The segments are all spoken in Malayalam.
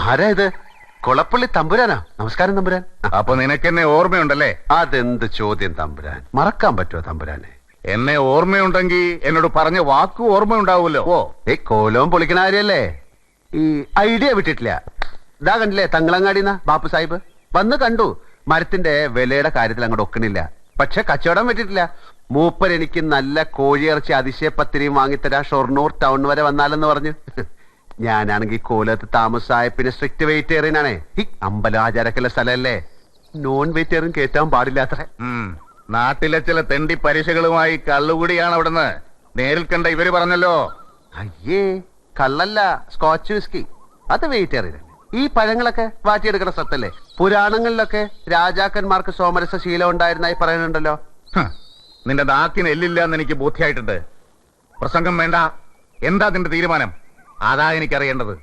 ആരാ ഇത്? കൊളപ്പള്ളി തമ്പുരാനാ? നമസ്കാരം തമ്പുരാൻ. അപ്പൊ നിനക്കെന്നെ ഓർമ്മയുണ്ടല്ലേ? അതെന്ത് ചോദ്യം തമ്പുരാൻ, മറക്കാൻ പറ്റുമോ തമ്പുരാനെ? എന്നെ ഓർമ്മയുണ്ടെങ്കിൽ എന്നോട് പറഞ്ഞ വാക്ക് ഓർമ്മയുണ്ടാവുമല്ലോ. ഓ, ഈ കോലവും പൊളിക്കണ കാര്യല്ലേ? ഈ ഐഡിയ വിട്ടിട്ടില്ല. ഇതാ കണ്ടില്ലേ തങ്ങളങ്ങാടിന്ന ബാപ്പു സാഹിബ് വന്ന് കണ്ടു. മരത്തിന്റെ വിലയുടെ കാര്യത്തിൽ അങ്ങോട്ട് ഒക്കണില്ല. പക്ഷെ കച്ചവടം പറ്റിട്ടില്ല. മൂപ്പർ എനിക്ക് നല്ല കോഴിയിറച്ചി അതിശയപ്പത്തിരിയും വാങ്ങിത്തരാ, ഷൊർണൂർ ടൗൺ വരെ വന്നാലെന്ന് പറഞ്ഞു. ഞാനാണെങ്കിൽ കോലത്ത് താമസായ പിന്നെ സ്ട്രിക്റ്റ് വെജിറ്റേറിയൻ. ഈ അമ്പലം ആചാരക്കുള്ള സ്ഥലമല്ലേ, നോൺ വെജിറ്റേറിയൻ കേറ്റാൻ പാടില്ലാത്ര. നാട്ടിലെ ചില തെണ്ടി പരീക്ഷകളുമായി കള്ളുകൂടിയാണ് അവിടുന്ന് നേരിൽ കണ്ട ഇവര് പറഞ്ഞല്ലോ. അയ്യേ, കള്ളല്ല, സ്കോച്ച് വിസ്കി. അത് വെജിറ്റേറിയൻ. ഈ പഴങ്ങളൊക്കെ വാറ്റിയെടുക്കണ സത്തല്ലേ? പുരാണങ്ങളിലൊക്കെ രാജാക്കന്മാർക്ക് സോമരസ ശീലം ഉണ്ടായിരുന്നായി പറയുന്നുണ്ടല്ലോ. നിന്റെ നാക്കിന് എല്ലില്ല എന്ന് എനിക്ക് ബോധ്യമായിട്ടുണ്ട്. പ്രസംഗം വേണ്ട. എന്താ നിന്റെ തീരുമാനം? അതാ എനിക്കറിയേണ്ടത്.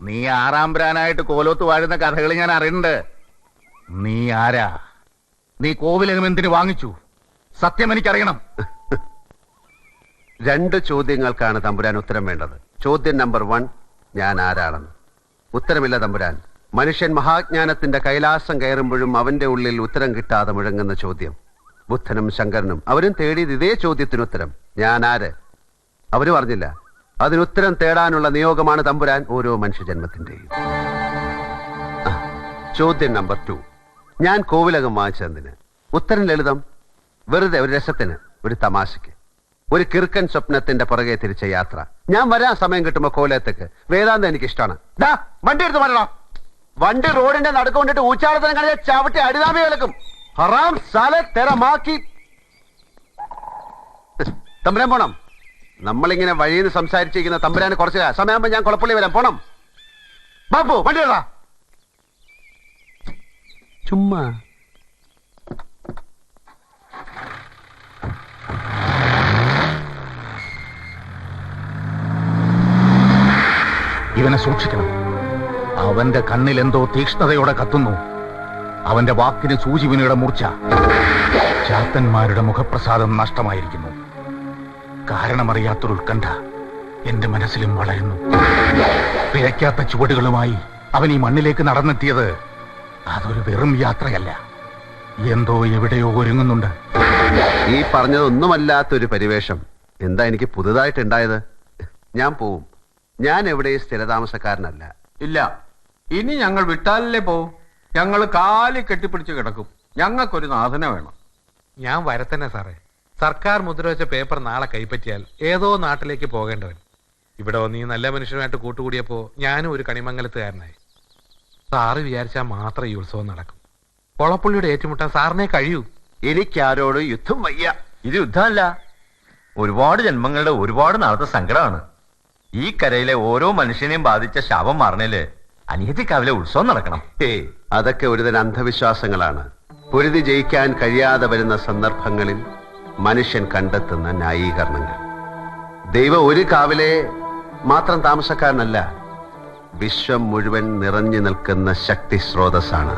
നീ ആറാംബ്രാനായിട്ട് കോലോത്ത് വാഴുന്ന കഥകൾ ഞാൻ അറിയുന്നുണ്ട്. നീ ആരാ? നീ കോവിലകം എന്തിനു വാങ്ങിച്ചു? സത്യം എനിക്കറിയണം. 2 ചോദ്യങ്ങൾക്കാണ് തമ്പുരാൻ ഉത്തരം വേണ്ടത്. ചോദ്യം നമ്പർ 1, ഞാൻ ആരാണെന്ന്. ഉത്തരമില്ല തമ്പുരാൻ. മനുഷ്യൻ മഹാജ്ഞാനത്തിന്റെ കൈലാസം കയറുമ്പോഴും അവന്റെ ഉള്ളിൽ ഉത്തരം കിട്ടാതെ മുഴങ്ങുന്ന ചോദ്യം. ബുദ്ധനും ശങ്കരനും അവരും തേടിയത് ഇതേ ചോദ്യത്തിനുത്തരം. ഞാൻ ആര്? അവര് പറഞ്ഞില്ല. അതിനുത്തരം തേടാനുള്ള നിയോഗമാണ് തമ്പുരാൻ ഓരോ മനുഷ്യജന്മത്തിന്റെയും. ചോദ്യം നമ്പർ 2, ഞാൻ കോവിലകം വാങ്ങിച്ചതിന്. ഉത്തരം ലളിതം. വെറുതെ ഒരു രസത്തിന്, ഒരു തമാശക്ക്, ഒരു കിറുക്കൻ സ്വപ്നത്തിന്റെ പുറകെ തിരിച്ച യാത്ര. ഞാൻ വരാൻ സമയം കിട്ടുമ്പോ കോലത്തേക്ക്. വേദാന്തം എനിക്ക് ഇഷ്ടമാണ്. വണ്ടി എടുത്ത് വരണം. വണ്ടി റോഡിന്റെ നടുക്കൊണ്ടിട്ട് ഊച്ചാളത്തിനും കഴിഞ്ഞ ചവിട്ടി അടിതാമി കിടക്കും. ഹറാം സാലെ തെരമാക്കി. തമ്പുരാൻ പോണം. നമ്മളിങ്ങനെ വഴിയിൽ നിന്ന് സംസാരിച്ചിരിക്കുന്ന തമ്പുരാന് കുറച്ച് സമയമാകുമ്പോ ഞാൻ കൊളപ്പള്ളി വരാം. പോണം. ബാബു വണ്ടി ഇടാ. ചുമ്മാ ഇവനെ സൂക്ഷിക്കണം. അവന്റെ കണ്ണിൽ എന്തോ തീക്ഷ്ണതയോടെ കത്തുന്നു. അവന്റെ വാക്കിന് സൂചിവിനിയുടെ മൂർച്ച. ചാത്തന്മാരുടെ മുഖപ്രസാദം നഷ്ടമായിരിക്കുന്നു. കാരണമറിയാത്തൊരു ഉത്കണ്ഠ എന്റെ മനസ്സിലും വളരുന്നു. പിഴയ്ക്കാത്ത ചുവടുകളുമായി അവൻ ഈ മണ്ണിലേക്ക് നടന്നെത്തിയത് അതൊരു വെറും യാത്രയല്ല. എന്തോ എവിടെയോ ഒരുങ്ങുന്നുണ്ട്. ഈ പറഞ്ഞതൊന്നുമല്ലാത്തൊരു പരിവേഷം എന്താ എനിക്ക് പുതുതായിട്ടുണ്ടായത്? ഞാൻ പോവും. ഞാൻ എവിടെയും സ്ഥിരതാമസക്കാരനല്ല. ഇല്ല, ഇനി ഞങ്ങൾ വിട്ടാലല്ലേ പോവും. ഞങ്ങൾ കാലി കെട്ടിപ്പിടിച്ച് കിടക്കും. ഞങ്ങൾക്കൊരു നാഥന വേണം. ഞാൻ വരത്തന്നെ സാറേ. സർക്കാർ മുദ്ര വെച്ച പേപ്പർ നാളെ കൈപ്പറ്റിയാൽ ഏതോ നാട്ടിലേക്ക് പോകേണ്ടവൻ ഇവിടെ വന്ന് ഈ നല്ല മനുഷ്യനുമായിട്ട് കൂട്ടുകൂടിയപ്പോ ഞാനും ഒരു കണിമംഗലത്തുകാരനായി. സാറ് വിചാരിച്ചാൽ മാത്രം ഈ ഉത്സവം നടക്കും. കൊളപ്പള്ളിയുടെ ഏറ്റുമുട്ടാൻ സാറിനെ കഴിയൂ. എനിക്കാരോട് യുദ്ധം വയ്യ. ഇത് യുദ്ധമല്ല, ഒരുപാട് ജന്മങ്ങളുടെ ഒരുപാട് നാളത്തെ സങ്കടമാണ്. ഈ കരയിലെ ഓരോ മനുഷ്യനെയും ബാധിച്ച ശാപം മാറണേല് അനിയത്തിക്കാവിലെ ഉത്സവം നടക്കണം. അതൊക്കെ ഒരുതരം അന്ധവിശ്വാസങ്ങളാണ്. പൊരുതി ജയിക്കാൻ കഴിയാതെ വരുന്ന സന്ദർഭങ്ങളിൽ മനുഷ്യൻ കണ്ടെത്തുന്ന ന്യായീകരണങ്ങൾ. ദൈവം ഒരു കാവിലെ മാത്രം താമസക്കാരനല്ല, വിശ്വം മുഴുവൻ നിറഞ്ഞു നിൽക്കുന്ന ശക്തി സ്രോതസ്സാണ്.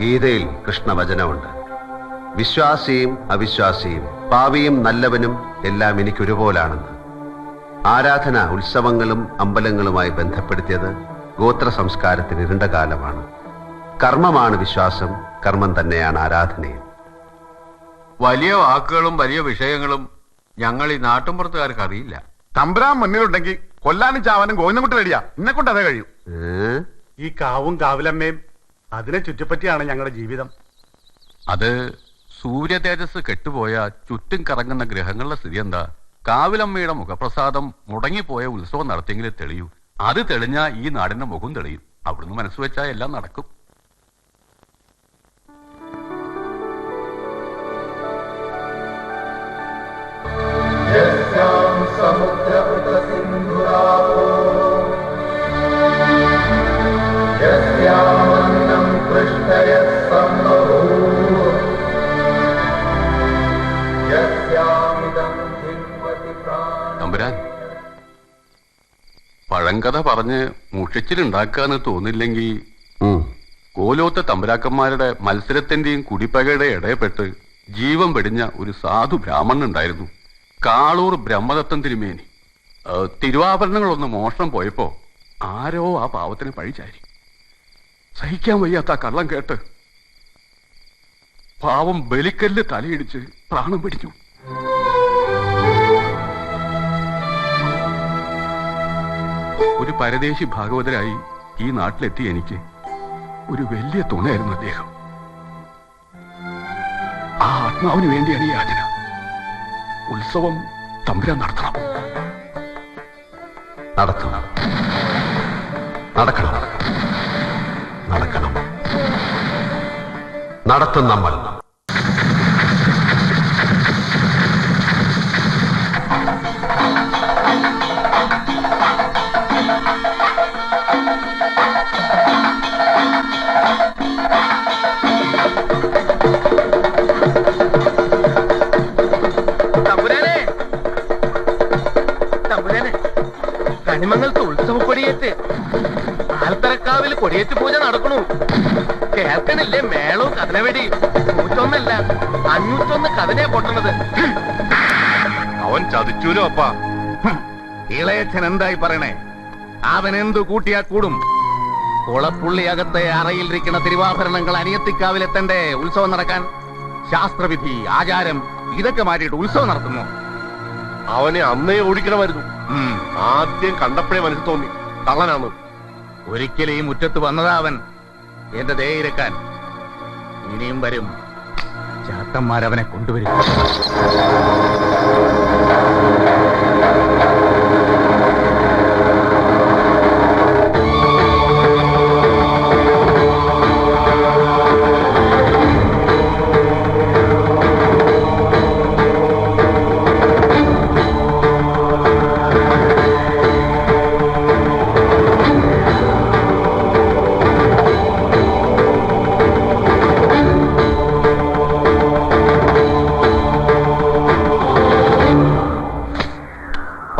ഗീതയിൽ കൃഷ്ണവചനമുണ്ട്. വിശ്വാസിയും അവിശ്വാസിയും പാവിയും നല്ലവനും എല്ലാം എനിക്കൊരുപോലാണെന്ന്. ആരാധന ഉത്സവങ്ങളും അമ്പലങ്ങളുമായി ബന്ധപ്പെടുത്തിയത് ഗോത്ര സംസ്കാരത്തിന് ഇരുണ്ട കാലമാണ്. കർമ്മമാണ് വിശ്വാസം, കർമ്മം തന്നെയാണ് ആരാധനയും. വലിയ വാക്കുകളും വലിയ വിഷയങ്ങളും ഞങ്ങൾ ഈ നാട്ടുമ്പുറത്തുകാർക്ക് അറിയില്ല. തമ്പുരാൻ മുന്നിലുണ്ടെങ്കിൽ കൊല്ലാനും ചാവാനും ഗോവിന്ദൻകുട്ടി റെഡിയാ. എന്നെ കൊണ്ട് അതേ കഴിയൂ. ഈ കാവും കാവിലമ്മയും അതിനെ ചുറ്റിപ്പറ്റിയാണ് ഞങ്ങളുടെ ജീവിതം. അത് സൂര്യ തേജസ് കെട്ടുപോയ ചുറ്റും കറങ്ങുന്ന ഗ്രഹങ്ങളുടെ സ്ഥിതി എന്താ? കാവിലമ്മയുടെ മുഖപ്രസാദം മുടങ്ങിപ്പോയ ഉത്സവം നടത്തിയെങ്കിലേ തെളിയൂ. അത് തെളിഞ്ഞാ ഈ നാടിന്റെ മുഖം തെളിയും. അവിടുന്ന് മനസ്സ് വെച്ചാൽ എല്ലാം നടക്കും. തമ്പുരാൻ, പഴങ്കഥ പറഞ്ഞ് മുഷിച്ചിലുണ്ടാക്കാന്ന് തോന്നില്ലെങ്കിൽ കോലോത്തെ തമ്പുരാക്കന്മാരുടെ മത്സരത്തിന്റെയും കുടിപ്പകയുടെയും ഇടയപ്പെട്ട് ജീവൻ വെടിഞ്ഞ ഒരു സാധു ബ്രാഹ്മണൻ ഉണ്ടായിരുന്നു. കാളൂർ ബ്രഹ്മദത്തൻ തിരുമേനി. തിരുവാഭരണങ്ങളൊന്ന് മോഷണം പോയപ്പോ ആരോ ആ പാവത്തിന് പഴിച്ചാരി. സഹിക്കാൻ വയ്യാത്ത ആ കള്ളം കേട്ട് പാവം ബലിക്കല്ല് തലയിടിച്ച് പ്രാണം പിടിച്ചു. ഒരു പരദേശി ഭാഗവതരായി ഈ നാട്ടിലെത്തി എനിക്ക് ഒരു വലിയ തുണയായിരുന്നു അദ്ദേഹം. ആ ആത്മാവിന് വേണ്ടിയാണ് ഈ യാചന. ഉത്സവം തമ്പുരാൻ നടത്തണം. നടത്തും, നടക്കണം, നടക്കണം, നടത്തും നമ്മൾ. കണിമംഗലത്ത് ഉത്സവ കൊടിയേറ്റ് ആൽത്തറക്കാവിൽ കൊടിയേറ്റ് പൂജ നടക്കണു. കേൾക്കണില്ലേ മേളവും കഥനവെടി? 101 501 കഥനയാ പൊട്ടണത്. അവൻ ചതിച്ചൂലോ അപ്പാ. ഇളയച്ഛൻ എന്തായി പറയണേ? അവൻ എന്തു കൂട്ടിയാ കൂടും? കുളപ്പുള്ളിയകത്തെ അറയിലിരിക്കുന്ന തിരുവാഭരണങ്ങൾ അനിയത്തിക്കാവിലെത്തണ്ടേ ഉത്സവം നടക്കാൻ? ശാസ്ത്രവിധി, ആചാരം ഇതൊക്കെ മാറ്റിയിട്ട് ഉത്സവം നടത്തുന്നു. അവനെ അന്നേ ഓടിക്കണമായിരുന്നു. ആദ്യം കണ്ടപ്പോഴേ മനസ്സിൽ തോന്നി കള്ളനാണ്. ഒരിക്കലും ഈ മുറ്റത്ത് വന്നതാ അവൻ എന്റെ ദേയിരക്കാൻ. ഇനിയും വരും. ചാത്തന്മാരവനെ കൊണ്ടുവരും.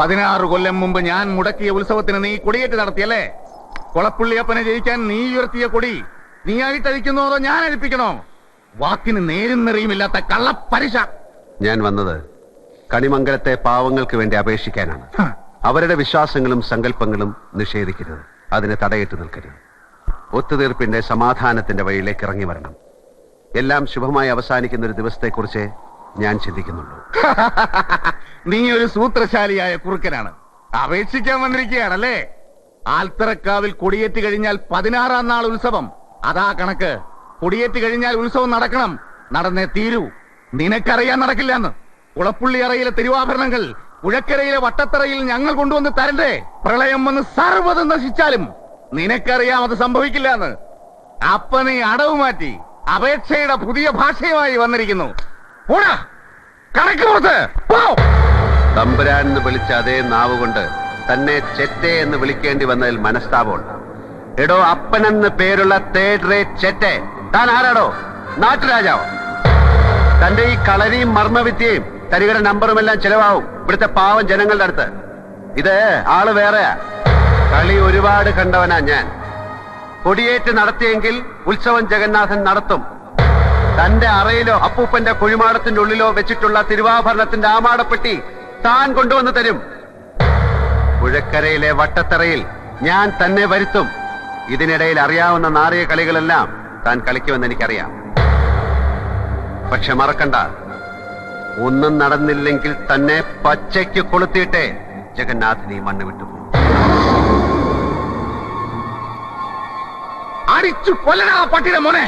പതിനാറ് കൊല്ലം മുമ്പ് ഞാൻ മുടക്കിയ ഉത്സവത്തിന് നീ കൊടിയേറ്റ് നടത്തിയല്ലേ? കൊളപ്പുള്ളിയപ്പനെ ജയിക്കാൻ നീ ഉയർത്തിയ കൊടി നീയായിട്ട് അഴിക്കുന്നോ അതോ ഞാൻ അഴിപ്പിക്കണോ? വാക്കിന് നേരും നെറിയുമില്ലാത്ത കള്ളപ്പരിശ. ഞാൻ വന്നത് കണിമംഗലത്തെ പാവങ്ങൾക്ക് വേണ്ടി അപേക്ഷിക്കാനാണ്. അവരുടെ വിശ്വാസങ്ങളും സങ്കല്പങ്ങളും നിഷേധിക്കരുത്, അതിനെ തടയിട്ട് നിൽക്കരുത്. ഒത്തുതീർപ്പിന്റെ സമാധാനത്തിന്റെ വഴിയിലേക്ക് ഇറങ്ങി വരണം. എല്ലാം ശുഭമായി അവസാനിക്കുന്ന ഒരു ദിവസത്തെക്കുറിച്ച് ഞാൻ ചിന്തിക്കുന്നുള്ളൂ. നീ ഒരു സൂത്രശാലിയായ കുറുക്കനാണ്. അപേക്ഷിക്കാൻ വന്നിരിക്കുകയാണല്ലേ? ആൽത്തറക്കാവിൽ കൊടിയേറ്റ് കഴിഞ്ഞാൽ 16-ാം നാൾ ഉത്സവം. അതാ കണക്ക്. കൊടിയേറ്റ് കഴിഞ്ഞാൽ ഉത്സവം നടക്കണം, നടന്നേ തീരൂ. നിനക്കറിയാൻ നടക്കില്ലെന്ന്. കുളപ്പുള്ളി അറയിലെ തിരുവാഭരണങ്ങൾ പുഴക്കരയിലെ വട്ടത്തറയിൽ ഞങ്ങൾ കൊണ്ടുവന്ന് തരണ്ടേ? പ്രളയം വന്ന് സർവ്വതും നശിച്ചാലും നിനക്കറിയാം അത് സംഭവിക്കില്ല എന്ന്. അപ്പൊ നീ അടവ് മാറ്റി അപേക്ഷയുടെ പുതിയ ഭാഷയുമായി വന്നിരിക്കുന്നു. പോടാ, കണക്ക് പുറത്ത് പോ. തമ്പുരാൻ എന്ന് വിളിച്ച അതേ നാവ് കൊണ്ട് തന്നെ ചെറ്റെ എന്ന് വിളിക്കേണ്ടി വന്നതിൽ മനസ്താപമുണ്ട്. എടോ, അപ്പനെന്ന് പേരുള്ള തേർഡ് റേറ്റ് ചെറ്റെ, താൻ ആരാടോ? നാട്ടുരാജാവോ? തന്റെ ഈ കളരിയും മർമ്മവിദ്യയും തരികയുടെ നമ്പറുമെല്ലാം ചെലവാവും ഇവിടുത്തെ പാവം ജനങ്ങളുടെ അടുത്ത്. ഇത് ആള് വേറെയാ. കളി ഒരുപാട് കണ്ടവനാ ഞാൻ. കൊടിയേറ്റ് നടത്തിയെങ്കിൽ ഉത്സവം ജഗന്നാഥൻ നടത്തും. തന്റെ അറയിലോ അപ്പൂപ്പന്റെ കുഴിമാടത്തിന്റെ ഉള്ളിലോ വെച്ചിട്ടുള്ള തിരുവാഭരണത്തിന്റെ ആമാടപ്പെട്ടി താൻ കൊണ്ടുവന്ന് തരും. പുഴക്കരയിലെ വട്ടത്തറയിൽ ഞാൻ തന്നെ വരുത്തും. ഇതിനിടയിൽ അറിയാവുന്ന നാറിയ കളികളെല്ലാം താൻ കളിക്കുമെന്ന് എനിക്കറിയാം. പക്ഷെ മറക്കണ്ട, ഒന്നും നടന്നില്ലെങ്കിൽ തന്നെ പച്ചയ്ക്ക് കൊളുത്തിയിട്ടേ ജഗന്നാഥിനി മണ്ണ് വിട്ടുപോകും. അടിച്ചു കൊല്ലണ പട്ടിയുടെ മോനെ.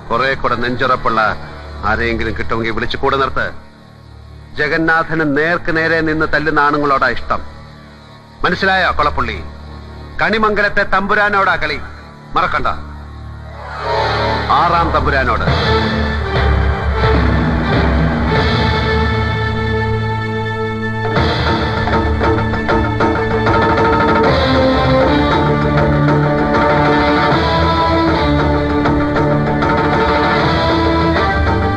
കുറെ കൂടെ നെഞ്ചുറപ്പുള്ള ആരെയെങ്കിലും കിട്ടുമെങ്കിൽ വിളിച്ചു കൂടെ നിർത്ത്. ജഗന്നാഥന് നേർക്ക് നേരെ നിന്ന് തല്ലുന്ന ആണുങ്ങളോടാ ഇഷ്ടം. മനസ്സിലായോ കൊളപ്പുള്ളി? കണിമംഗലത്തെ തമ്പുരാനോടാ കളി, മറക്കണ്ട. 6-ാം തമ്പുരാനോട്.